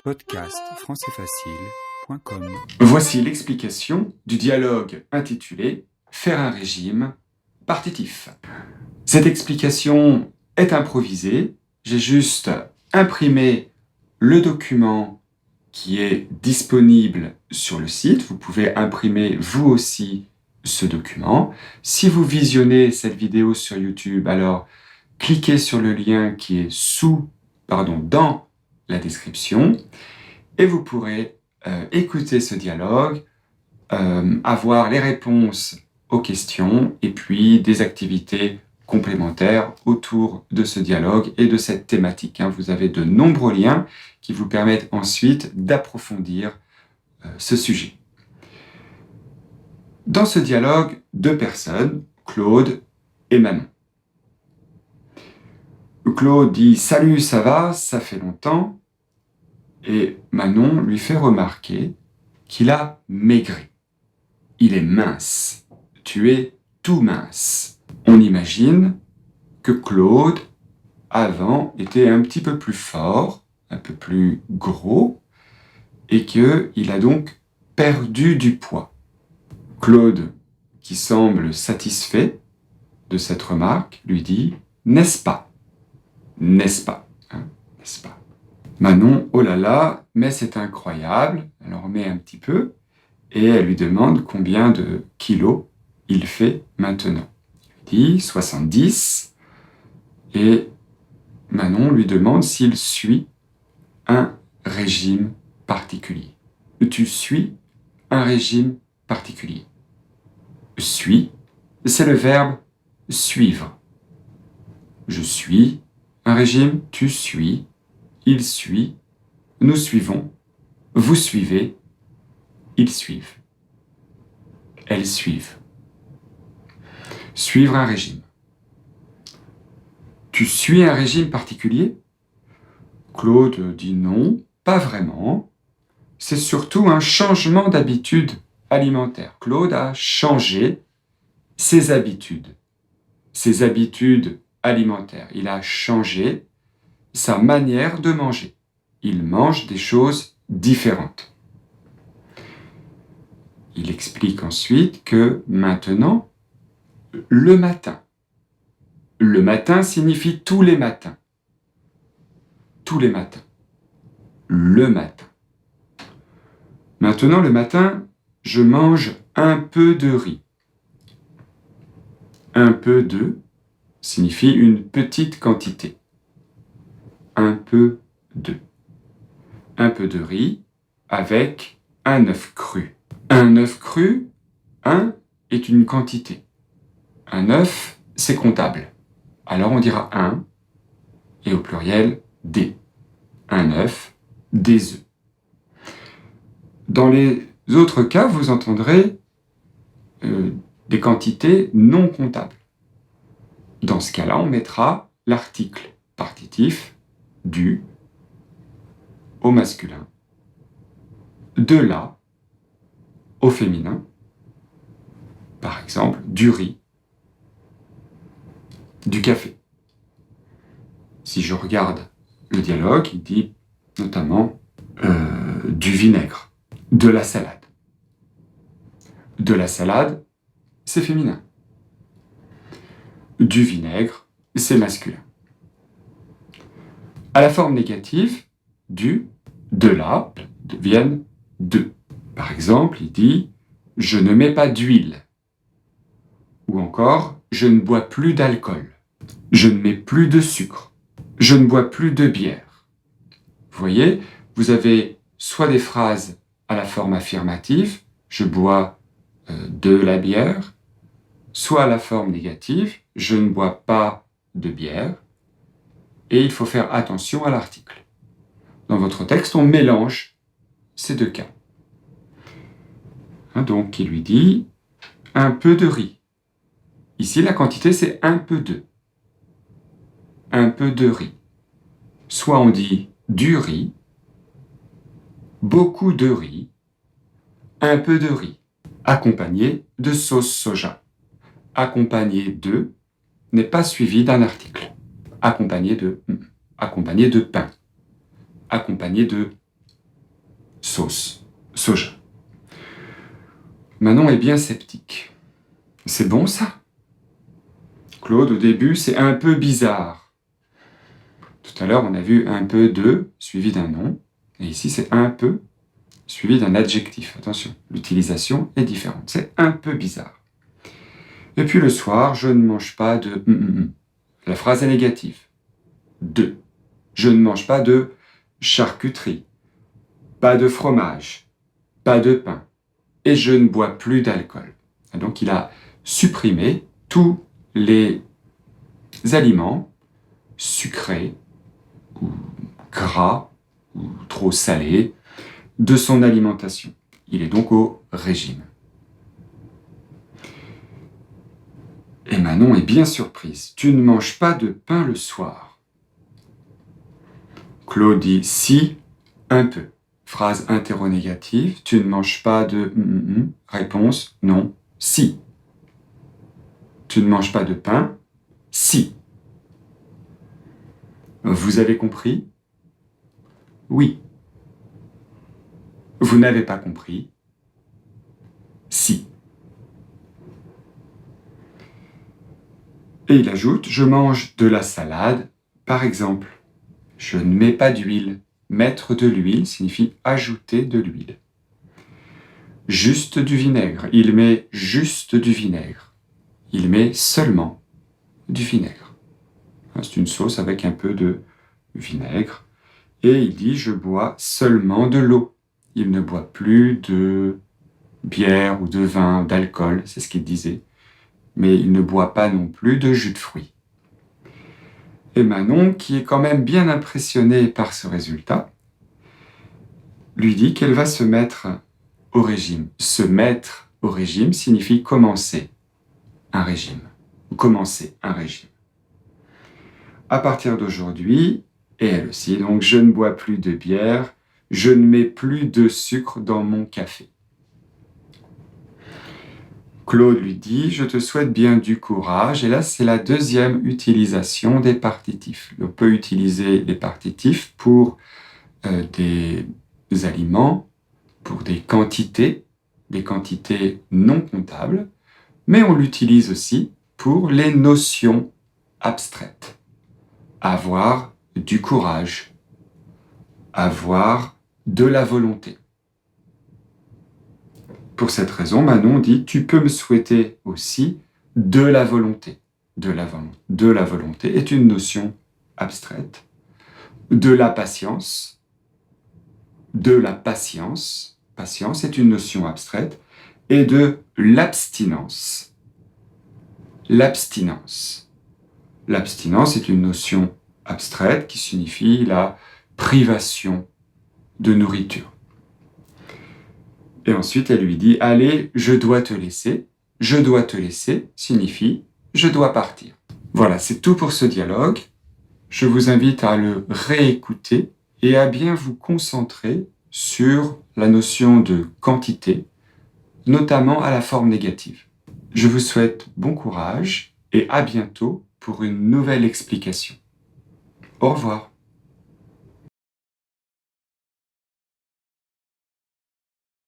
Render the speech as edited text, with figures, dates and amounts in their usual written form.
Podcast françaisfacile.com. Voici l'explication du dialogue intitulé « Faire un régime partitif ». Cette explication est improvisée. J'ai juste imprimé le document qui est disponible sur le site. Vous pouvez imprimer vous aussi ce document. Si vous visionnez cette vidéo sur YouTube, alors cliquez sur le lien qui est dans la description et vous pourrez écouter ce dialogue, avoir les réponses aux questions et puis des activités complémentaires autour de ce dialogue et de cette thématique. Vous avez de nombreux liens qui vous permettent ensuite d'approfondir ce sujet. Dans ce dialogue, deux personnes, Claude et Manon. Claude dit « Salut, ça va? Ça fait longtemps ?» Et Manon lui fait remarquer qu'il a maigri. Il est mince. Tu es tout mince. On imagine que Claude, avant, était un petit peu plus fort, un peu plus gros, et qu'il a donc perdu du poids. Claude, qui semble satisfait de cette remarque, lui dit « N'est-ce pas ? N'est-ce pas ? N'est-ce pas ?» Manon, oh là là, mais c'est incroyable, elle en remet un petit peu, et elle lui demande combien de kilos il fait maintenant. Il dit 70, et Manon lui demande s'il suit un régime particulier. Tu suis un régime particulier. Suis, c'est le verbe suivre. Je suis un régime, tu suis, il suit, nous suivons, vous suivez, ils suivent, elles suivent. Suivre un régime. Tu suis un régime particulier ? Claude dit non, pas vraiment. C'est surtout un changement d'habitude alimentaire. Claude a changé ses habitudes alimentaires. Il a changé sa manière de manger. Il mange des choses différentes. Il explique ensuite que maintenant, le matin signifie tous les matins. Tous les matins. Le matin. Maintenant, le matin, je mange un peu de riz. Un peu de signifie une petite quantité. Un peu de. Un peu de riz avec un œuf cru. Un œuf cru, un est une quantité. Un œuf, c'est comptable. Alors on dira un, et au pluriel, des. Un œuf, des œufs. Dans les autres cas, vous entendrez des quantités non comptables. Dans ce cas-là, on mettra l'article partitif du au masculin, de la au féminin, par exemple, du riz, du café. Si je regarde le dialogue, il dit notamment du vinaigre, de la salade. De la salade, c'est féminin. Du vinaigre, c'est masculin. À la forme négative, du, de la, deviennent de. Par exemple, il dit « Je ne mets pas d'huile » ou encore « Je ne bois plus d'alcool » »,« Je ne mets plus de sucre »,« Je ne bois plus de bière ». Vous voyez, vous avez soit des phrases à la forme affirmative « Je bois de la bière », soit à la forme négative « Je ne bois pas de bière », et il faut faire attention à l'article. Dans votre texte, on mélange ces deux cas. Donc, il lui dit « un peu de riz ». Ici, la quantité, c'est un peu de. Un peu de riz. Soit on dit du riz, beaucoup de riz, un peu de riz, accompagné de sauce soja. Accompagné de n'est pas suivi d'un article. Accompagné de pain. Accompagné de sauce soja. Manon est bien sceptique. C'est bon ça? Claude, au début, c'est un peu bizarre. Tout à l'heure, on a vu un peu de suivi d'un nom. Et ici, c'est un peu suivi d'un adjectif. Attention, l'utilisation est différente. C'est un peu bizarre. Et puis le soir, je ne mange pas de... La phrase est négative. De. Je ne mange pas de charcuterie, pas de fromage, pas de pain. Et je ne bois plus d'alcool. Donc il a supprimé tous les aliments sucrés ou gras ou trop salés de son alimentation. Il est donc au régime. Et Manon est bien surprise. Tu ne manges pas de pain le soir. Claude dit si, un peu. Phrase interrogative. Tu ne manges pas de... Réponse non, si. Tu ne manges pas de pain? Si. Vous avez compris? Oui. Vous n'avez pas compris? Si. Et il ajoute, je mange de la salade, par exemple. Je ne mets pas d'huile. Mettre de l'huile signifie ajouter de l'huile. Juste du vinaigre. Il met juste du vinaigre. Il met seulement du vinaigre. C'est une sauce avec un peu de vinaigre. Et il dit, je bois seulement de l'eau. Il ne boit plus de bière ou de vin, d'alcool, c'est ce qu'il disait. Mais il ne boit pas non plus de jus de fruits. Et Manon, qui est quand même bien impressionnée par ce résultat, lui dit qu'elle va se mettre au régime. Se mettre au régime signifie commencer un régime. Commencer un régime. À partir d'aujourd'hui, et elle aussi, donc je ne bois plus de bière, je ne mets plus de sucre dans mon café. Claude lui dit, je te souhaite bien du courage. Et là, c'est la deuxième utilisation des partitifs. On peut utiliser les partitifs pour des aliments, pour des quantités non comptables, mais on l'utilise aussi pour les notions abstraites. Avoir du courage, avoir de la volonté. Pour cette raison, Manon dit, tu peux me souhaiter aussi de la volonté. De la volonté est une notion abstraite. De la patience. De la patience. Patience est une notion abstraite. Et de l'abstinence. L'abstinence. L'abstinence est une notion abstraite qui signifie la privation de nourriture. Et ensuite, elle lui dit, allez, je dois te laisser. Je dois te laisser signifie, je dois partir. Voilà, c'est tout pour ce dialogue. Je vous invite à le réécouter et à bien vous concentrer sur la notion de quantité, notamment à la forme négative. Je vous souhaite bon courage et à bientôt pour une nouvelle explication. Au revoir.